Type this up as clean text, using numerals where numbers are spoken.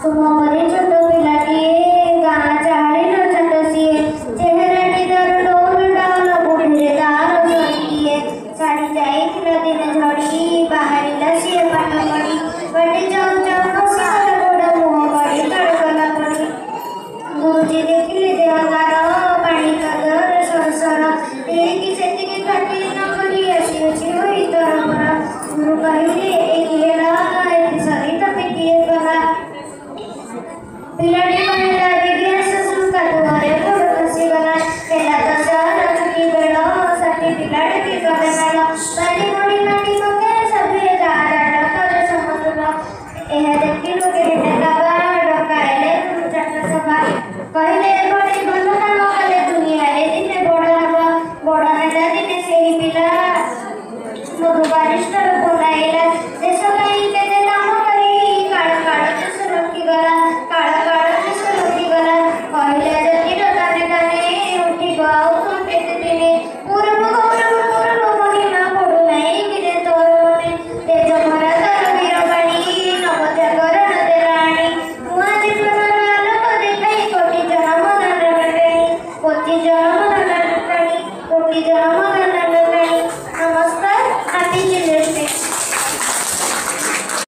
तुम परी छोट पिलाटिए गाँ चाली छाट सीए चेहराटी तार डोल डाल बुढ़े तार सरिए साड़ी जाइथिला दिन झड़ी बाहरिला सीए पाठ पढ़ी बाटे जाऊ जाऊ हसी गोड़ मुह बड़ी तड़कला पड़ी गुरुजी देखिले देहगार पाणी कादर सरसर एकी सेतिकी काटी न करी आसी अछि होई तरमरा गुरु कहिले एकी हेला एकी सरिता पेटिए गला पिलाटी कहला दिव्या ससुर का दुआरे गोड़ खसी गला केला दशहरा छुटी बेड़ साथी पिलाटी की करे मेल बाली बड़ी माटी पके सभे दादा कर समतुल एह देखी लोगे डका डकाएले गुरु चाट सभा कहले बड़ी बंधना नकले दुनिया रे दिने बड़ हवा बड़ हेला दिने सेही पिला मधु बारिष्टर बोलाइला देश गाई केते नाम करी काळ काळ देश रखी गला काळ काळ देश रखी गला कहले जतिर काने काने उठी गाओ तुम केते दिने पूर्व गौरव महिमा पडू नाही किने तोर मने तेज भरा तर वीरवाणी नव जागरण देराणी मुआ जीवन आलोक देखाई कोटि जन्म दान रटणी कोटि जन्म दान रटणी कोटि जन्म दान